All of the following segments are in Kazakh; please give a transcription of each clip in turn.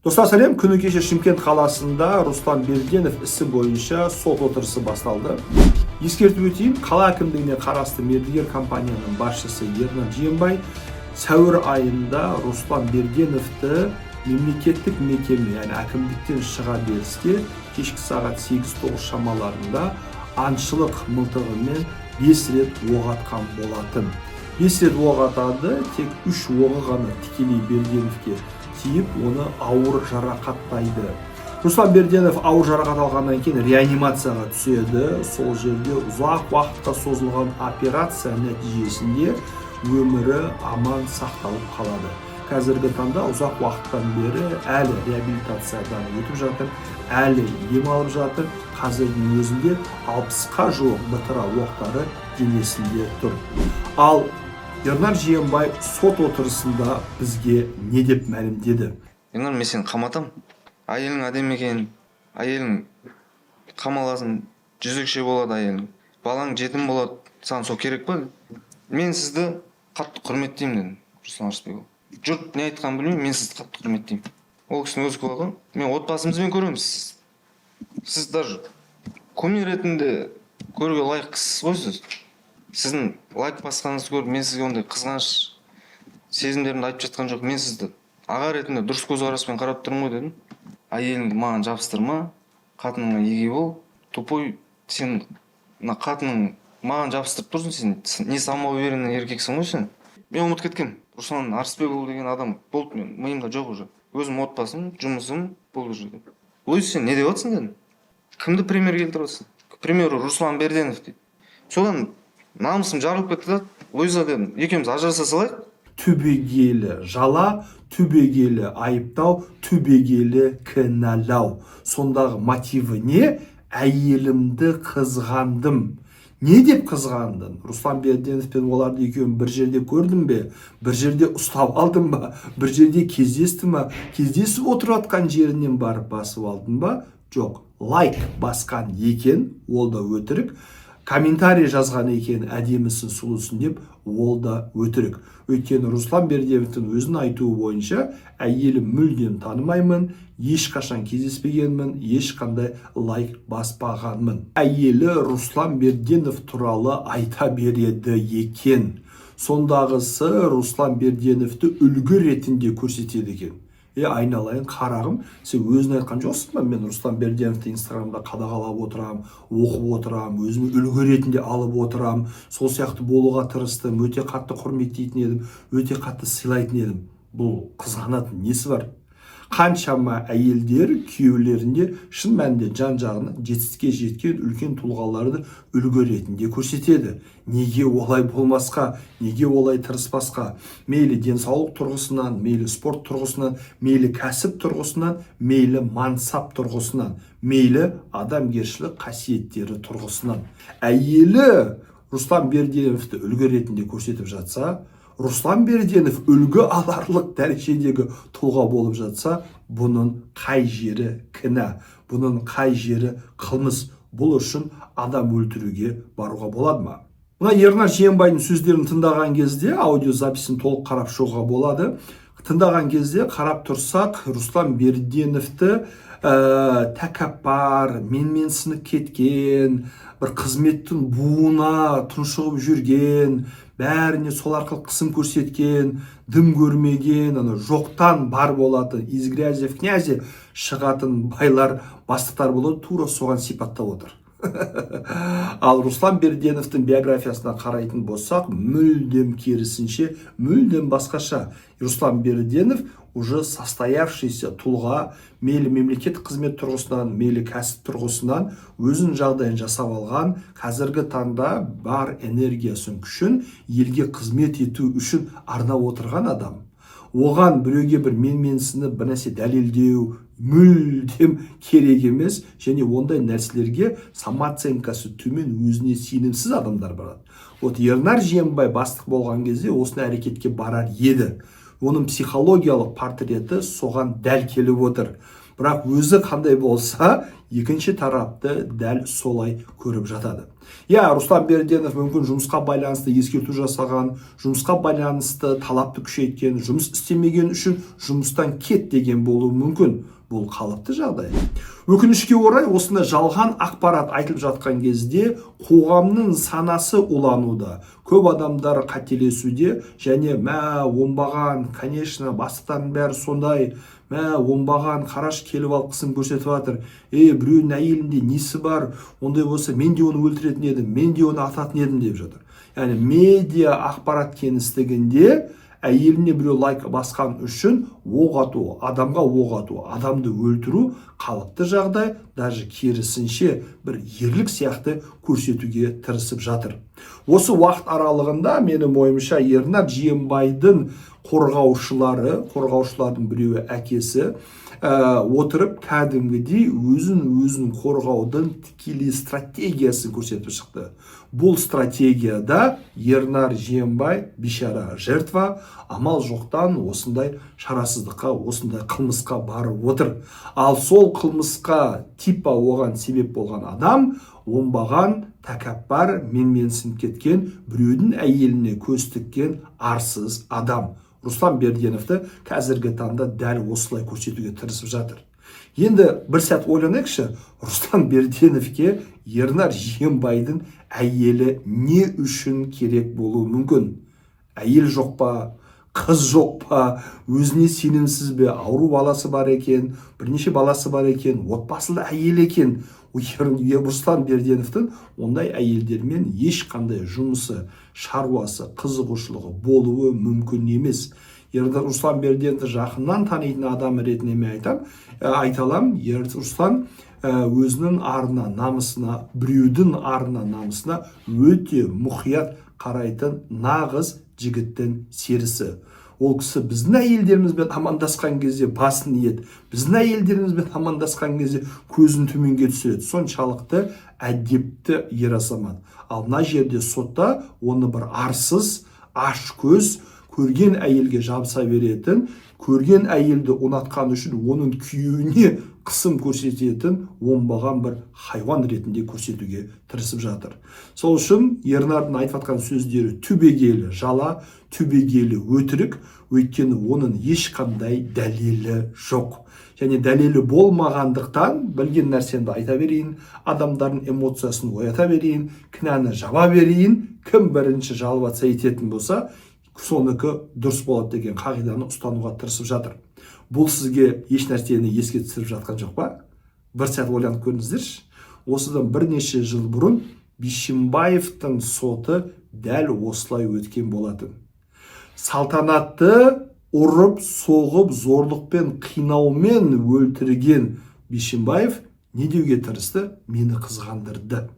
Достар сәлем, күні кеше Шымкент қаласында Руслан Берденов ісі бойынша сот отырысы басталды. Ескертіп өтейін, қала әкімдігіне қарасты мердігер компанияның басшысы Ернар Жиенбай сәуір айында Руслан Берденовты мемлекеттік мекеме, яғни әкімдіктен шыға берісте кешкі сағат 8-9 шамаларында аңшылық мылтығымен 5 рет оқ атқан болатын. 5 рет оқ атады, тек 3 оғы ғана тікелей Берденовке тиіп, оны ауыр жарақаттайды. Руслан Берденов ауыр жарақат алғаннан кейін реанимацияға түседі. Сол жерде ұзақ уақытқа созылған операция нәтижесінде өмірі аман сақталып қалады. Қазіргі таңда ұзақ уақыттан бері әлі реабилитациядан өтіп жатыр, әлі ем алып жатыр. Қазірдің өзінде 60-қа жуық БТР оқтары денесінде тұр. Ал Ернар Жиенбай сот отырысында бізге не деп мәлімдеді? Ернар, мен сені қаматам. Әйелің әдем екен, әйелің қамаласын, жезөкше болады әйелің. Балаң жетім болады, саған сол керек па? Мен сізді қатты құрметтеймін дедім, Руслан Рысбекұлы. Жұрт не айтқанын білмеймін, мен сізді қатты құрметтеймін. Ол кісінің өзі куә ғой. Мен отбасымызбен көремін. Сіз даже кумир ретінде көруге лайық кісісіз ғой сіз. Сіздің лайк басқаныңызды көріп, мен сізге ондай қызғаныш сезімдерімді айтып жатқан жоқ. Мен сізді аға ретінде дұрыс көзқараспен қарап тұрмын ғой дедім. Әйеліңді маған жабыстырма, қатыныңа еге бол. Тупой, сен қатының маған жабыстырып тұрсың, сен не самоуверенный еркексің ғой сен. Мен ұмытып кеткем. Руслан Арысбекұлы деген адам болды, мен миымда жоқ уже. Өзім отбасым, жұмысым болды уже. Луис, сен не деп жатсың дедім. Кімді премьер келтіріп жатсың? К примеру, Руслан Берденов дейді. Содан намысым жарылып кетті да, Луиза дедім, екеуміз ажыраса салайық. Түбегейлі жала, түбегейлі айыптау, түбегейлі кінәлау. Сондағы мотиві не? Әйелімді қызғандым. Не деп қызғандың? Руслан Берденов пен оларды екеуін бір жерде көрдім бе? Бір жерде ұстап алдым ба? Бір жерде кездесті ма? Кездесіп отыратқан жерінен барып басып алдым ба? Жоқ. Лайк басқан екен, ол да өтірік. Комментарий жазған екен, әдемісін, сұлусын деп, ол да өтірік. Өйткені Руслан Берденовтың өзінің айтуы бойынша, әйелім мүлдем танымаймын, ешқашан кездеспегенмін, ешқандай лайк баспағанмын. Әйелі Руслан Берденов туралы айта береді екен. Сондағысы Руслан Берденовты үлгі ретінде көрсетеді екен. Айналайын, қарағым, сен өзің айтқан жоқсың ба? Мен Руслан Берденовты инстаграмда қадағалап отырам, оқып отырам, өзімі үлгі ретінде алып отырам, сол сияқты болуға тырыстым, өте қатты құрметтейтін едім, өте қатты сыйлайтын едім. Бұл қызғанатын несі бар? Қаншама әйелдер күйеулерінде шын мәнінде жан-жағына жетістікке жеткен үлкен тұлғаларды үлгі ретінде көрсетеді. Неге олай болмасқа, неге олай тырыспасқа? Мейлі денсаулық тұрғысынан, мейлі спорт тұрғысынан, мейлі кәсіп тұрғысынан, мейлі мансап тұрғысынан, мейлі адамгершілік қасиеттері тұрғысынан. Әйелі Руслан Берденовты үлгі ретінде көрсетіп жатса, Руслан Берденов үлгі аларлық дәрежедегі тұлға болып жатса, бұның қай жері кінә, бұның қай жері қылмыс? Бұл үшін адам өлтіруге баруға болады ма? Мына Ернар Жиенбайдың сөздерін тыңдаған кезде, аудиозаписін толық қарап шығуға болады. Тыңдаған кезде қарап тұрсақ, Руслан Берденовты тәкаппар, менсініп кеткен, бір қызметтің буына тұншығып жүрген, бәріне сол арқылы қысым көрсеткен, дым көрмеген, жоқтан бар болатын, из грязи в князи шығатын байлар, бастықтар болады, тура соған сипаттап отыр. Ал Руслан Берденовтың биографиясына қарайтын болсақ, мүлдем керісінше, мүлдем басқаша. Руслан Берденов уже состоявшийся тұлға, мейлі мемлекеттік қызмет тұрғысынан, мейлі кәсіп тұрғысынан өзін жағдайын жасап алған, қазіргі таңда бар энергиясын, күшін елге қызмет ету үшін арнап отырған адам. Оған біреуге бір менсіні бір нәрсе дәлелдеу мүлдем керек емес, және ондай нәрселерге самооценкасы төмен, өзіне сенімсіз адамдар барады. Ернар Жиенбай бастық болған кезде осыны әрекетке барар еді. Оның психологиялық портреті соған дәл келіп отыр. бірақ өзі қандай болса екінші тарапты дәл солай көріп жатады. Руслан Берденов мүмкін жұмысқа байланысты ескерту жасаған, жұмысқа байланысты талапты күшейткен, жұмыс істемеген үшін жұмыстан кет деген болуы мүмкін. Бұл қалыпты жағдай. Өкінішке орай осындай жалған ақпарат айтылып жатқан кезде қоғамның санасы улануда. Көп адамдар қателесуде және оңбаған, конечно, бастықтардың бәрі сондай, оңбаған, қараш келіп алып қысым көрсетіп жатыр. Біреудің әйелінде несі бар, ондай болса мен де оны өлтіретін едім, мен де оны ататын едім деп жатыр. Яғни медиа ақпарат кеңістігінде әйеліне біреу лайк басқан үшін оқ ату, адамға оқ ату, адамды өлтіру қалыпты жағдай, даже керісінше бір ерлік сияқты көрсетуге тырысып жатыр. Осы уақыт аралығында менің ойымша Ернар Жиенбайдың қорғаушылардың біреуі әкесі отырып кәдімгідей өзін қорғаудың тікелей стратегиясын көрсетіп шықты. Бұл стратегияда Ернар Жиенбай бейшара жертва амал жоқтан осындай шарасыздыққа, осындай қылмысқа барып отыр. Ал сол қылмысқа типа оған себеп болған адам оңбаған, тәкаппар, менсініп кеткен, біреудің әйеліне көз тіккен арсыз адам. Руслан Берденовті қазіргі таңда дәл осылай көрсетуге тырысып жатыр. Енді бір сәт ойланайықшы, Руслан Берденовке Ернар Жиенбайдың әйелі не үшін керек болуы мүмкін? Әйел жоқ па, қыз жоқ па, өзіне сенімсіз бе, ауру баласы бар екен, бірнеше баласы бар екен, отбасылы әйел екен. Руслан Берденовтың ондай әйелдермен ешқандай жұмысы, шаруасы, қызығушылығы болуы мүмкін емес. Руслан Берденовті жақыннан танитын адам ретінде айталам, Руслан өзінің арына, намысына, біреудің арына, намысына өте мұқият қарайтын нағыз жігіттің серісі. Ол кісі біздің әйелдерімізбен амандасқан кезде басын иеді, біздің әйелдерімізбен амандасқан кезде көзін төменге түсіреді. Соншалықты әдепті ер азамат. Ал мына жерде сотта оны бір арсыз, аш көз, көрген әйелге жабыса беретін, көрген әйелді ұнатқан үшін оның күйеуіне қысым көрсететін оңбаған бір хайуан ретінде көрсетуге тырысып жатыр. Сол үшін Ернардың айтып жатқан сөздері түбегейлі жала, түбегейлі өтірік, өйткені оның ешқандай дәлелі жоқ. Және дәлелі болмағандықтан білген нәрсені айта берейін, адамдардың эмоциясын оята берейін, кінәні жаба берейін, кім бірінші жалып атса ететін болса, соныкі дұрыс болады деген қағиданы ұстануға тырысып жатыр. Бұл сізге еш нәрсені еске түсіріп жатқан жоқ па? Бір сәт ойланып көріңіздерші. Осыдан бірнеше жыл бұрын Бишімбаевтың соты дәл осылай өткен болатын. Салтанатты ұрып, соғып, зорлықпен, қинаумен өлтірген Бишімбаев не деуге тырысты? Мені қызғандырды.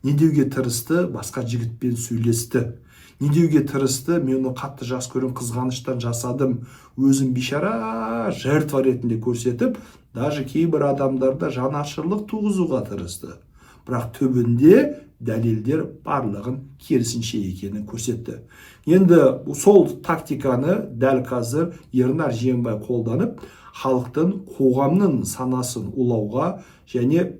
Не деуге тырысты? Басқа жігітпен сөйлесті. Не деуге тырысты? Мен оны қатты жас көрем, қызғаныштан жасадым. Өзім бейшара жертва ретінде көрсетіп, даже кейбір адамдарда жанашырлық туғызуға тырысты. Бірақ түбінде дәлелдер барлығын керісінше екенін көрсетті. Енді сол тактиканы дәл қазір Ернар Жиенбай қолданып, халықтың, қоғамның санасын улауға және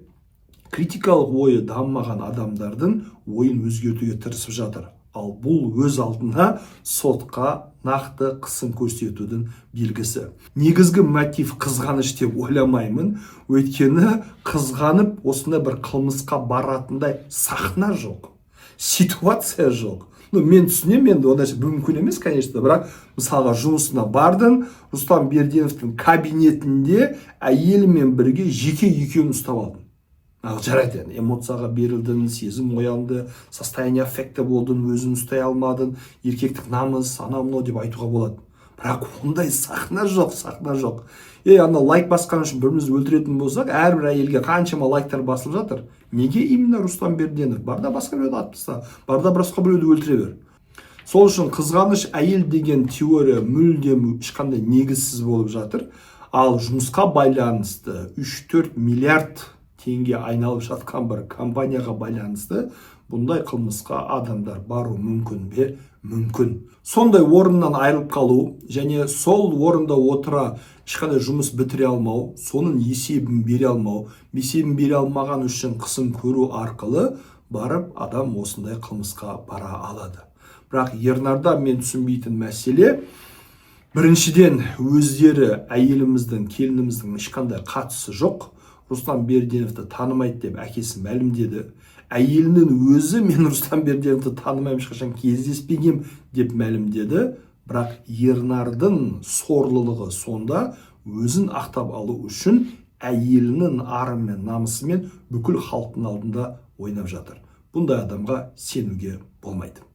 критикалық ойы дамымаған адамдардың ойын өзгертуге тырысып жатыр. Ал бұл өз алдына сотқа нақты қысым көрсетудің белгісі. Негізгі мотив қызғаныш деп ойламаймын, өйткені қызғанып осындай бір қылмысқа баратындай сахна жоқ, ситуация жоқ. Мен түсінемін, енді ондай мүмкін емес, конечно, бірақ мысалға жұмысына бардың, Руслан Берденовтың кабинетінде әйелімен бірге жеке екеуін ұстап алдым. Жарайды, эмоцияға берілдің, сезім оянды, состояние аффекта болдың, өзін ұстай алмадың, еркектік намыс, анау деп айтуға болады. Бірақ ондай сахна жоқ. Ана лайк басқан үшін бірімізді өлтіретін болсақ, әрбір әйелге қаншама лайктар басылып жатыр. Неге именно Руслан Берденов? Барда басқа біреуді атып таста, барда басқа біреуді өлтіре бер. Сол үшін қызғаныш әйел деген теория мүлдем ешқандай негізсіз болып жатыр. Ал жұмысқа байланысты 3-4 миллиард теңге айналып жатқан бір компанияға байланысты бұндай қылмысқа адамдар бару мүмкін бе? Мүмкін. Сондай орыннан айырылып қалу және сол орында отыра ешқандай жұмыс бітіре алмау, соның есебін бере алмау, есебін бере алмаған үшін қысым көру арқылы барып адам осындай қылмысқа бара алады. Бірақ ернарда мен түсінбейтін мәселе, біріншіден өздері әйеліміздің, келініміздің ешқандай қатысы жоқ. Руслан Берденовті танымайды деп әкесі мәлімдеді. Әйелінің өзі мен Руслан Берденовті танымаймын, ешқашан кездеспегем деп мәлімдеді. Бірақ ернардың сорлылығы сонда, өзін ақтап алу үшін әйелінің ары мен намысымен бүкіл халықтың алдында ойнап жатыр. Бұндай адамға сенуге болмайды.